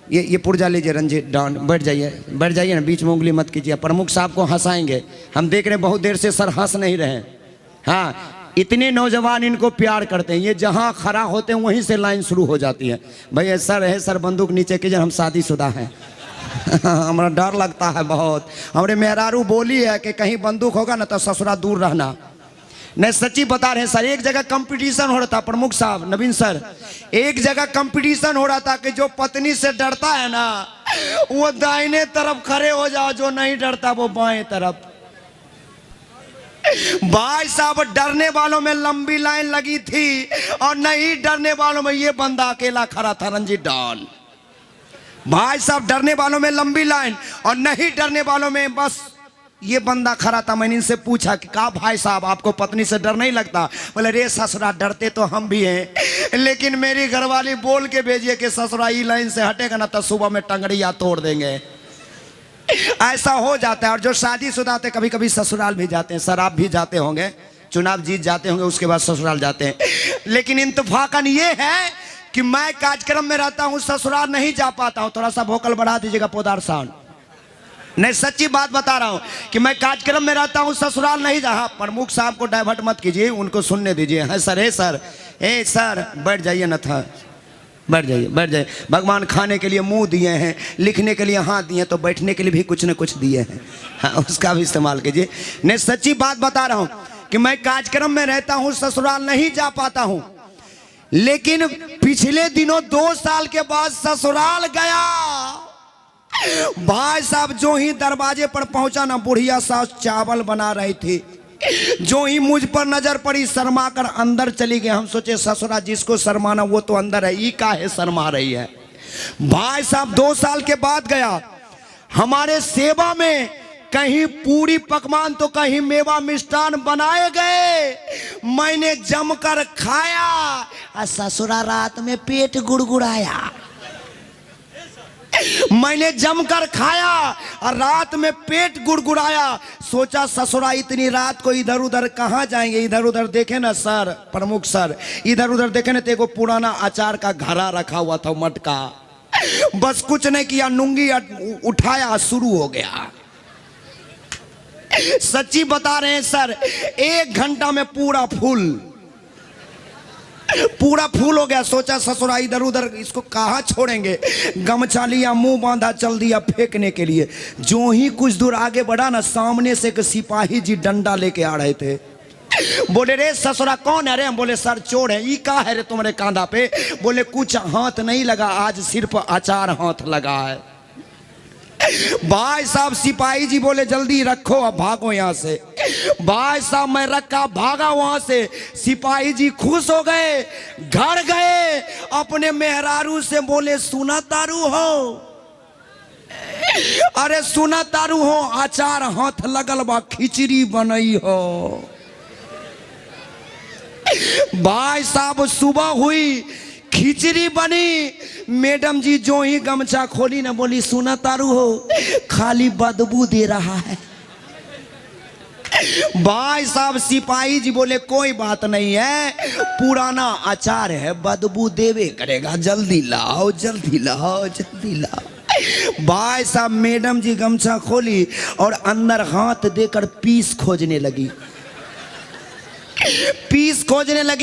ये पुर्जा लीजिए रंजीत डॉन, बैठ जाइए ना, बीच में उंगली मत कीजिए। प्रमुख साहब को हंसाएंगे, हम देख रहे हैं बहुत देर से सर हंस नहीं रहे। हाँ, इतने नौजवान इनको प्यार करते हैं, ये जहाँ खड़ा होते हैं वहीं से लाइन शुरू हो जाती है। भैया सर है सर, बंदूक नीचे कीजिए, हम शादीशुदा हैं। हमारा डर लगता है बहुत। हमारे मेहरारू बोली है कि कहीं बंदूक होगा ना तो ससुरा दूर रहना। नहीं सच्ची बता रहे हैं सर, एक जगह कंपटीशन हो रहा था, प्रमुख साहब नवीन सर, एक जगह कंपटीशन हो रहा था कि जो पत्नी से डरता है ना वो दाहिने तरफ खड़े हो जाओ, जो नहीं डरता वो बाएं तरफ। भाई साहब डरने वालों में लंबी लाइन लगी थी और नहीं डरने वालों में ये बंदा अकेला खड़ा था, रंजीत डॉन। भाई साहब डरने वालों में लंबी लाइन और नहीं डरने वालों में बस ये बंदा खड़ा था। मैंने इनसे पूछा कि कहा भाई साहब आपको पत्नी से डर नहीं लगता? बोले रे ससुरा डरते तो हम भी हैं, लेकिन मेरी घरवाली बोल के भेजिए कि ससुरा ई लाइन से हटेगा ना तो सुबह में टंगड़िया तोड़ देंगे। ऐसा हो जाता है। और जो शादीशुदा होते कभी कभी ससुराल भी जाते हैं। सर आप भी जाते होंगे, चुनाव जीत जाते होंगे, उसके बाद ससुराल जाते हैं। लेकिन इंतफाकन ये है कि मैं कार्यक्रम में रहता हूँ, ससुराल नहीं जा पाता हूँ। थोड़ा सा वोकल बढ़ा दीजिएगा पोदार साउंड। नहीं सच्ची बात बता रहा हूँ कि मैं कार्यक्रम में रहता हूँ, ससुराल नहीं जा। हाँ, प्रमुख साहब को डाइवर्ट मत कीजिए, उनको सुनने दीजिए। है सर, हे सर, हे सर, बैठ जाइए न था, बैठ जाइए। भगवान खाने के लिए मुंह दिए हैं, लिखने के लिए हाथ दिए, तो बैठने के लिए भी कुछ न कुछ दिए हैं। हाँ, उसका भी इस्तेमाल कीजिए। नहीं सच्ची बात बता रहा हूँ कि मैं कार्यक्रम में रहता हूँ, ससुराल नहीं जा पाता हूँ। लेकिन पिछले दिनों 2 साल के बाद ससुराल गया। भाई साहब जो ही दरवाजे पर पहुंचा ना, बुढ़िया सास चावल बना रही थी। जो ही मुझ पर नजर पड़ी शर्मा कर अंदर चली गई। हम सोचे ससुरा जिसको शर्माना वो तो अंदर है, ई काहे शर्मा रही है। भाई साहब 2 साल के बाद गया। हमारे सेवा में कहीं पूरी पकवान तो कहीं मेवा मिष्ठान बनाए गए। मैंने जमकर खाया और ससुरा रात में पेट गुड़गुड़ाया। मैंने जमकर खाया और रात में पेट गुड़गुड़ाया। सोचा ससुरा इतनी रात को इधर उधर कहाँ जाएंगे। इधर उधर देखे ना सर, प्रमुख सर, इधर उधर देखे ना तो एक पुराना अचार का घड़ा रखा हुआ था, मटका। बस कुछ नहीं किया, नुंगी उठाया, शुरू हो गया। सच्ची बता रहे हैं सर, 1 घंटा में पूरा फूल हो गया। सोचा ससुरा इधर उधर इसको कहाँ छोड़ेंगे। गमछा लिया, मुंह बांधा, चल दिया फेंकने के लिए। जो ही कुछ दूर आगे बढ़ा ना, सामने से एक सिपाही जी डंडा लेके आ रहे थे। बोले रे ससुरा कौन है रे? हम बोले सर चोर है। ई का है रे तुम्हारे कांधा पे? बोले कुछ हाथ नहीं लगा, आज सिर्फ अचार हाथ लगा है। भाई साहब सिपाही जी बोले जल्दी रखो अब भागो यहाँ से। भाई साहब मैं रखा, भागा वहां से। सिपाही जी खुश हो गए, घर गए, अपने मेहरारू से बोले सुना तारू हो? अरे सुना तारू हो, अचार हाथ लगल बा, खिचड़ी बनई हो। भाई साहब सुबह हुई, खिचड़ी बनी। मैडम जी जो ही गमछा खोली ना, बोली सुना तारू हो, खाली बदबू दे रहा है। भाई साहब सिपाही जी बोले कोई बात नहीं है, पुराना अचार है, बदबू देवे करेगा, जल्दी लाओ जल्दी लाओ जल्दी लाओ। भाई साहब मैडम जी गमछा खोली और अंदर हाथ देकर पीस खोजने लगी।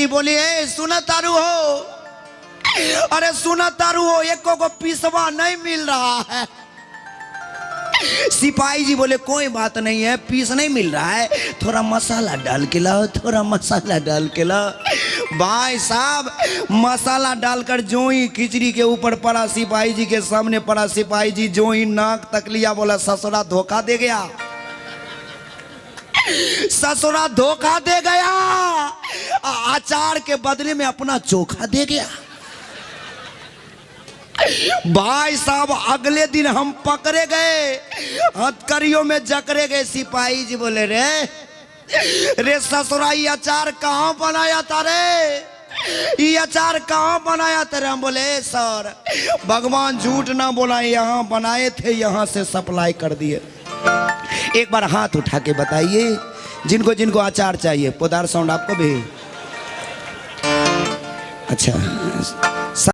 बोली ए सुना तारू हो? अरे सुना तारू हो, एको को पीसवा नहीं मिल रहा है। सिपाही जी बोले कोई बात नहीं है, पीस नहीं मिल रहा है, थोड़ा मसाला डाल के लाओ, थोड़ा मसाला डाल के लाओ। भाई साहब मसाला डालकर जो ही खिचड़ी के ऊपर पड़ा, सिपाही जी के सामने पड़ा। सिपाही जी जो ही नाक तक लिया, बोला ससुरा धोखा दे गया। ससुरा धोखा दे गया, अचार के बदले में अपना चोखा दे गया। भाई साहब अगले दिन हम पकड़े गए, हथकड़ियों में जकड़े गए। सिपाही जी बोले रे ससुरा ये अचार कहाँ बनाया था रे? ये अचार कहाँ बनाया था रे? हम बोले सर भगवान झूठ ना बोला, यहाँ बनाए थे, यहाँ से सप्लाई कर दिए। एक बार हाथ उठा के बताइए जिनको जिनको अचार चाहिए। पोदार साउंड आपको भी? अच्छा